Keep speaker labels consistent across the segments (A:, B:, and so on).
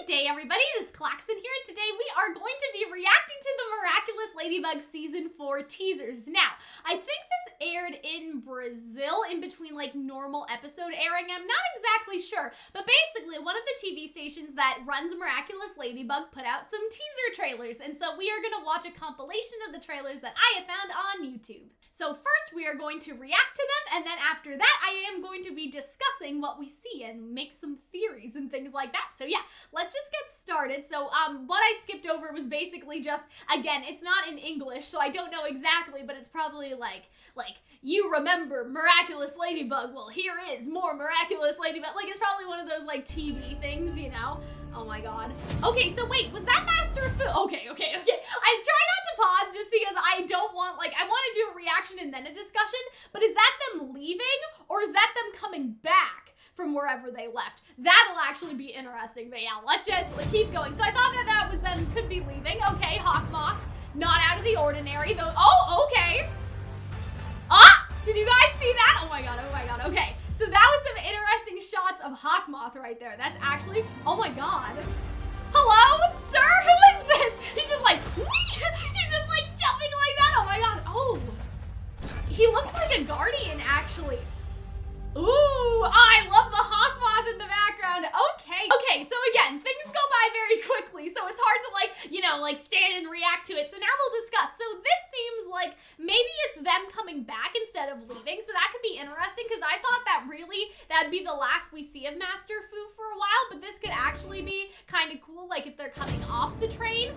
A: Good day, everybody. It is Calxiyn here, and today we are going to be reacting to the Miraculous Ladybug Season 4 teasers. Now, I think this aired in Brazil in between like normal episode airing. I'm not exactly sure, but basically one of the TV stations that runs Miraculous Ladybug put out some teaser trailers, and so we are going to watch a compilation of the trailers that I have found on YouTube. So first we are going to react to them, and then after that I am going to be discussing what we see and make some theories and things like that. So yeah, let's just get started. So what I skipped over was basically just, again, it's not in English, so I don't know exactly, but it's probably like you remember Miraculous Ladybug, well here is more Miraculous Ladybug. Like it's probably one of those like TV things, you know? Oh my god. Okay, so wait, was that Master Fu? Okay. I try not to pause just because I don't want, like, I want to do a reaction and then a discussion, but is that them leaving or is that them coming back from wherever they left? That'll actually be interesting, but yeah, let's just keep going. So I thought that was them, could be leaving. Okay, Hawkmoth, not out of the ordinary though. Oh, okay. Ah, did you guys see that? Oh my god, okay. So that was some interesting shots of Hawkmoth right there. That's actually, oh my god. Hello, sir, who is this? He's just like, he's just like jumping like that. Oh my god, oh. He looks like a guardian, actually. Ooh, I love the Hawkmoth in the background. Okay, so again, things go by very quickly, so it's hard to like stand and react to it. So now we'll discuss. So this seems like maybe it's them coming back instead of leaving, so that could be interesting because I thought that really that'd be the last we see of Master Fu for a while, but this could actually be kind of cool, like if they're coming off the train.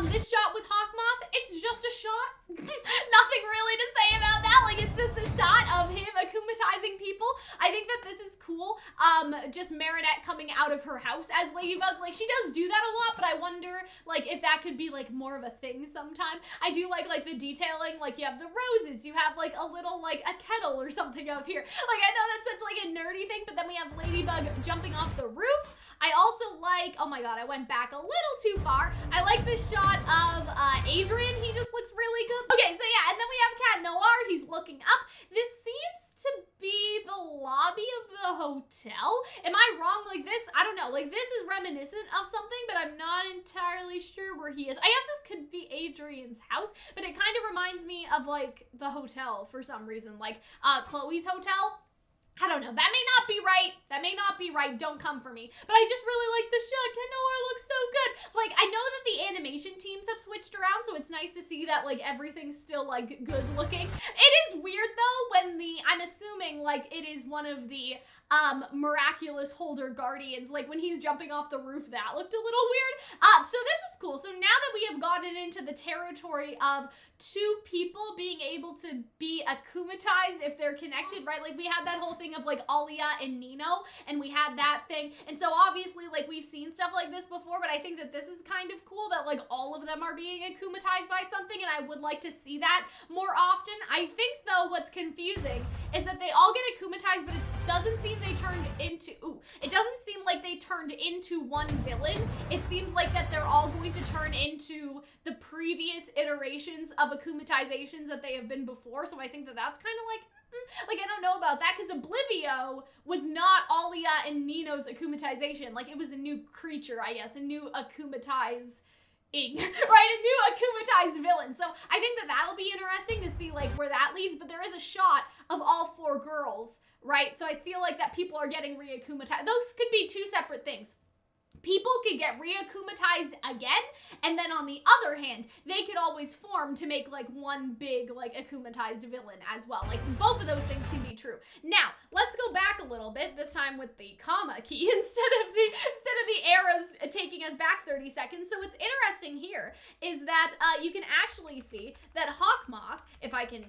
A: This shot with Hawkmoth, it's just a shot. Nothing really to say about that. Like it's just a shot of him akumatizing people. I think that this is cool. Just Marinette coming out of her house as Ladybug. Like she does do that a lot, but I wonder like if that could be like more of a thing sometime. I do like the detailing. Like you have the roses, you have like a little like a kettle or something up here. Like I know that's such like a nerdy thing, but then we have Ladybug jumping off the roof. I also like, oh my god, I went back a little too far. I like this shot of Adrian. He just looks really good. Okay, so yeah, and then we have Cat Noir. He's looking up. This seems to be the lobby of the hotel. Am I wrong? Like this, I don't know. Like this is reminiscent of something, but I'm not entirely sure where he is. I guess this could be Adrian's house, but it kind of reminds me of like the hotel for some reason. Like Chloe's hotel. I don't know. That may not be right. Don't come for me. But I just really like the shot. Cat Noir looks so good. Like, I know that the animation teams have switched around, so it's nice to see that, like, everything's still, like, good looking. It is weird, though, when I'm assuming, like, it is one of the, Miraculous Holder Guardians. Like, when he's jumping off the roof, that looked a little weird. So this is cool. So now that we have gotten into the territory of two people being able to be akumatized if they're connected, right? Like, we had that whole thing of, like, Alia and Nino, and we had that thing. And so, obviously, like, we've seen stuff like this before, but I think that this is kind of cool that, like, all of them are being akumatized by something, and I would like to see that more often. I think, though, what's confusing is that they all get akumatized, but it doesn't seem it doesn't seem like they turned into one villain. It seems like that they're all going to turn into the previous iterations of akumatizations that they have been before, so I think that that's kind of like I don't know about that, because Oblivio was not Alia and Nino's akumatization. Like, it was a new creature, I guess, a new akumatized right? A new akumatized villain. So I think that that'll be interesting to see like where that leads, but there is a shot of all four girls, right? So I feel like that people are getting re-akumatized. Those could be two separate things. People could get re-akumatized again, and then on the other hand, they could always form to make like one big like akumatized villain as well. Like both of those things can be true. Now, let's go back a little bit, this time with the comma key instead of the arrows taking us back 30 seconds. So what's interesting here is that you can actually see that Hawkmoth, if I can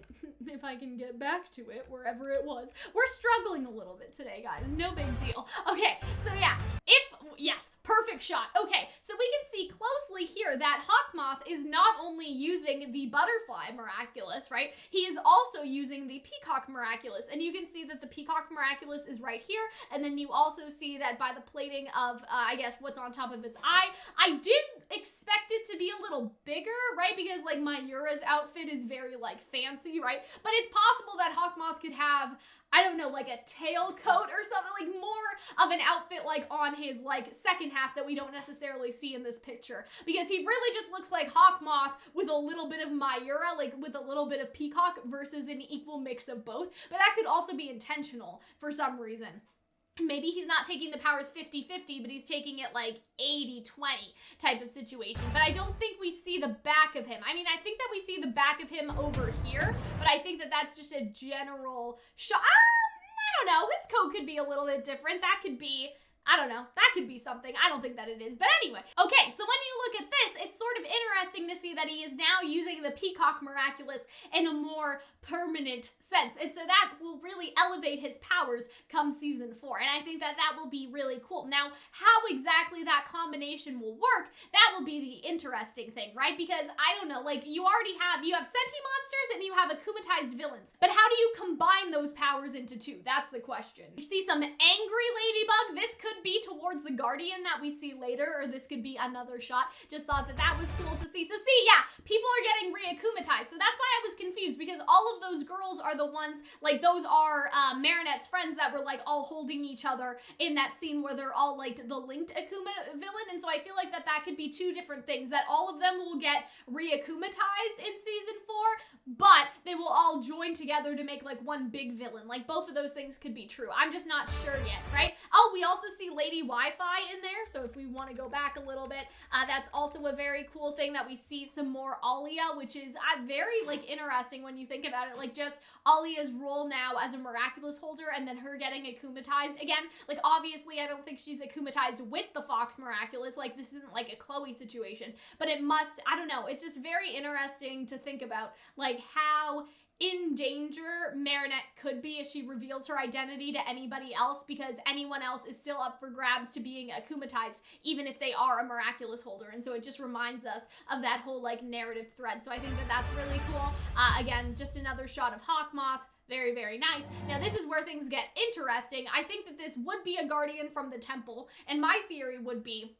A: get back to it wherever it was. We're struggling a little bit today, guys. No big deal. Okay, so yeah, yes, perfect shot. Okay, so we can see closely here that Hawkmoth is not only using the Butterfly Miraculous, right? He is also using the Peacock Miraculous, and you can see that the Peacock Miraculous is right here, and then you also see that by the plating of, I guess, what's on top of his eye. I did expect it to be a little bigger, right? Because, like, Mayura's outfit is very, like, fancy, right? but it's possible that Hawkmoth could have, I don't know, like a tailcoat or something, like more of an outfit like on his like second half that we don't necessarily see in this picture, because he really just looks like Hawkmoth with a little bit of Myura, like with a little bit of Peacock versus an equal mix of both. But that could also be intentional for some reason. Maybe he's not taking the powers 50-50, but he's taking it like 80-20 type of situation. But I don't think we see the back of him. I mean, I think that we see the back of him over here, but I think that that's just a general shot. I don't know. His coat could be a little bit different. That could be, I don't know. That could be something. I don't think that it is. But anyway. Okay, so when you look at this, it's sort of interesting to see that he is now using the Peacock Miraculous in a more permanent sense. And so that will really elevate his powers come season 4. And I think that that will be really cool. Now, how exactly that combination will work, that will be the interesting thing, right? Because I don't know, like you have senti monsters and you have akumatized villains. But how do you combine those powers into two? That's the question. You see some angry ladybug. This could be towards the Guardian that we see later, or this could be another shot. Just thought that that was cool to see. So see, yeah, people are getting re-akumatized. So that's why I was confused, because all of those girls are the ones, like those are Marinette's friends that were like all holding each other in that scene where they're all like the linked Akuma villain. And so I feel like that could be two different things, that all of them will get re-akumatized in season 4, but they will all join together to make like one big villain. Like both of those things could be true. I'm just not sure yet, right? Oh, we also see Lady Wifi in there. So if we want to go back a little bit, that's also a very cool thing that we see some more Alia, which is very like interesting when you think about it. Like just Alia's role now as a miraculous holder and then her getting akumatized again. Like obviously I don't think she's akumatized with the Fox Miraculous. Like this isn't like a Chloe situation, but it must, I don't know. It's just very interesting to think about like how in danger Marinette could be if she reveals her identity to anybody else, because anyone else is still up for grabs to being akumatized, even if they are a miraculous holder. And so it just reminds us of that whole like narrative thread. So I think that that's really cool. Again, just another shot of Hawkmoth. Very, very nice. Now, this is where things get interesting. I think that this would be a Guardian from the temple, and my theory would be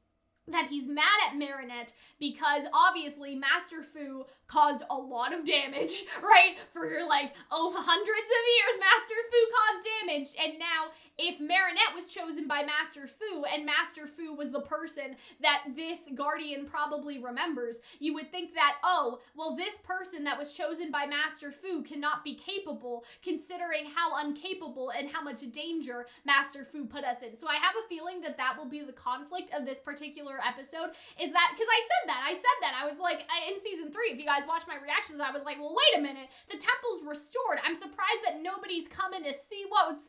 A: that he's mad at Marinette because obviously Master Fu caused a lot of damage, right? For like, hundreds of years, Master Fu caused damage. And now if Marinette was chosen by Master Fu and Master Fu was the person that this Guardian probably remembers, you would think that, oh, well, this person that was chosen by Master Fu cannot be capable considering how uncapable and how much danger Master Fu put us in. So I have a feeling that that will be the conflict of this particular episode, is that, because I said that, I was like, in season 3, if you guys watch my reactions, I was like, well, wait a minute, the temple's restored. I'm surprised that nobody's coming to see what's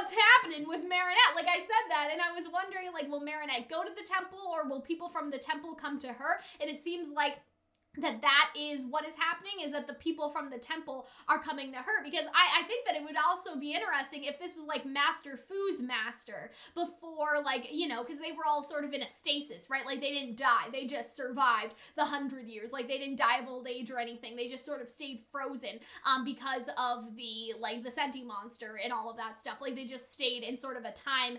A: happening with Marinette. Like I said that, and I was wondering, like, will Marinette go to the temple, or will people from the temple come to her? And it seems like that is what is happening, is that the people from the temple are coming to her, because I think that it would also be interesting if this was like Master Fu's master before, like, you know, because they were all sort of in a stasis, right? Like they didn't die, they just survived the 100 years. Like they didn't die of old age or anything, they just sort of stayed frozen because of the senti monster and all of that stuff. Like they just stayed in sort of a time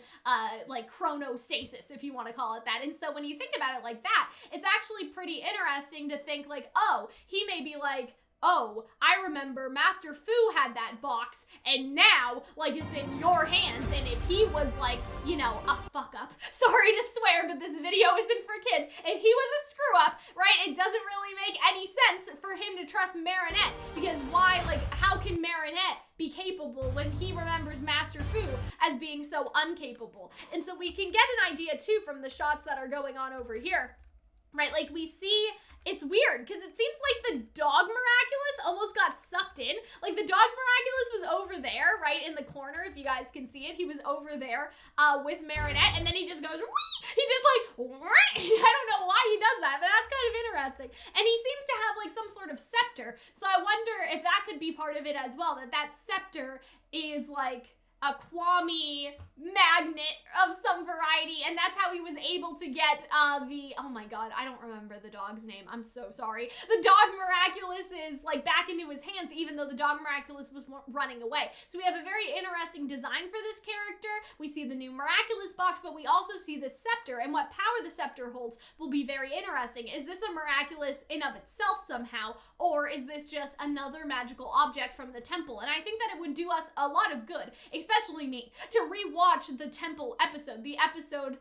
A: like chronostasis, if you want to call it that. And so when you think about it like that, it's actually pretty interesting to think like, oh, he may be like, oh, I remember Master Fu had that box, and now, like, it's in your hands, and if he was, like, you know, a fuck-up, sorry to swear, but this video isn't for kids, if he was a screw-up, right, it doesn't really make any sense for him to trust Marinette, because why, like, how can Marinette be capable when he remembers Master Fu as being so uncapable? And so we can get an idea, too, from the shots that are going on over here, right, like, we see, it's weird, because it seems like the dog Miraculous almost got sucked in. Like, the dog Miraculous was over there, right, in the corner, if you guys can see it. He was over there with Marinette, and then he just goes, whee! He just, like, whee! I don't know why he does that, but that's kind of interesting. And he seems to have, like, some sort of scepter, so I wonder if that could be part of it as well, that scepter is, like, a Kwami magnet of some variety, and that's how he was able to get oh my god, I don't remember the dog's name, I'm so sorry. The dog Miraculous is like back into his hands, even though the dog Miraculous was running away. So we have a very interesting design for this character. We see the new Miraculous box, but we also see the scepter, and what power the scepter holds will be very interesting. Is this a Miraculous in of itself somehow, or is this just another magical object from the temple? And I think that it would do us a lot of good, especially me, to rewatch the temple episode, the episode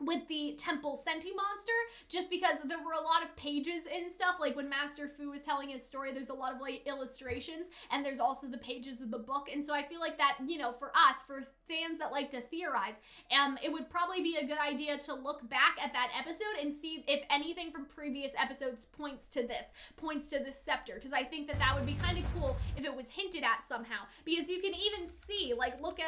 A: with the temple Senti monster, just because there were a lot of pages and stuff. Like when Master Fu was telling his story, there's a lot of like illustrations, and there's also the pages of the book. And so I feel like that, you know, for us, for fans that like to theorize, it would probably be a good idea to look back at that episode and see if anything from previous episodes points to this scepter, because I think that that would be kind of cool if it was hinted at somehow. Because you can even see, like, look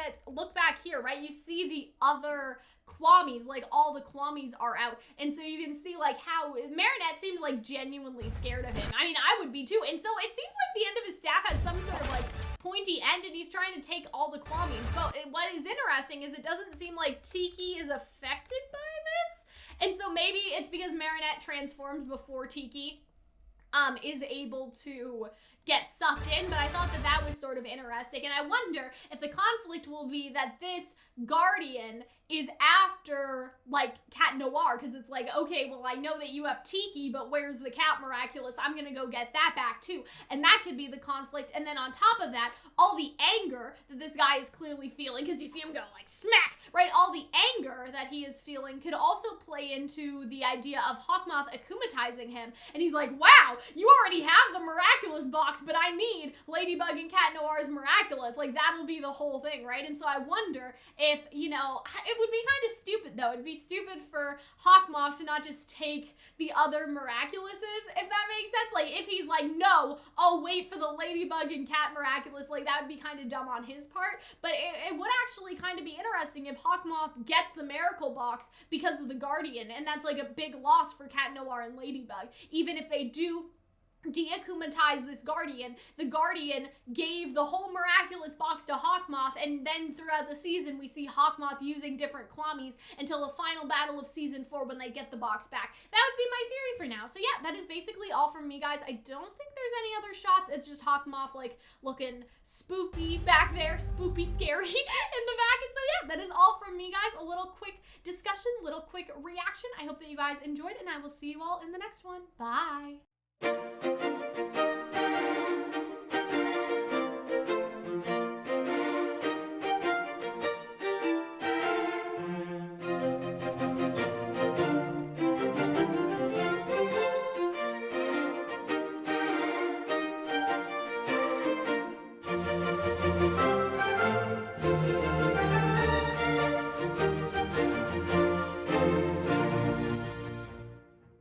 A: back here, right? You see the other Kwamis, like all the Kwamis are out, and so you can see like how Marinette seems like genuinely scared of him. I mean, I would be too. And so it seems like the end of his staff has some sort of like pointy end, and he's trying to take all the Kwamis. But what is interesting is it doesn't seem like Tiki is affected by this, and so maybe it's because Marinette transformed before Tiki is able to get sucked in. But I thought that that was sort of interesting, and I wonder if the conflict will be that this Guardian is after, like, Cat Noir, because it's like, okay, well, I know that you have Tiki, but where's the Cat Miraculous? I'm gonna go get that back, too. And that could be the conflict. And then on top of that, all the anger that this guy is clearly feeling, because you see him go, like, smack, right? All the anger that he is feeling could also play into the idea of Hawkmoth akumatizing him. And he's like, wow, you already have the Miraculous box, but I need Ladybug and Cat Noir's Miraculous. Like, that'll be the whole thing, right? And so I wonder if, you know, it would be kind of stupid, though. It'd be stupid for Hawkmoth to not just take the other Miraculouses, if that makes sense. Like, if he's like, no, I'll wait for the Ladybug and Cat Miraculous, like, that would be kind of dumb on his part. But it would actually kind of be interesting if Hawkmoth gets the Miracle Box because of the Guardian, and that's, like, a big loss for Cat Noir and Ladybug. Even if they do de-akumatize this Guardian, the Guardian gave the whole Miraculous box to Hawkmoth, and then throughout the season we see Hawkmoth using different Kwamis until the final battle of season 4 when they get the box back. That would be my theory for now. So yeah, that is basically all from me, guys. I don't think there's any other shots. It's just Hawkmoth like looking spoopy back there, spoopy scary in the back. And so yeah, that is all from me, guys. A little quick discussion, little quick reaction. I hope that you guys enjoyed, and I will see you all in the next one. Bye.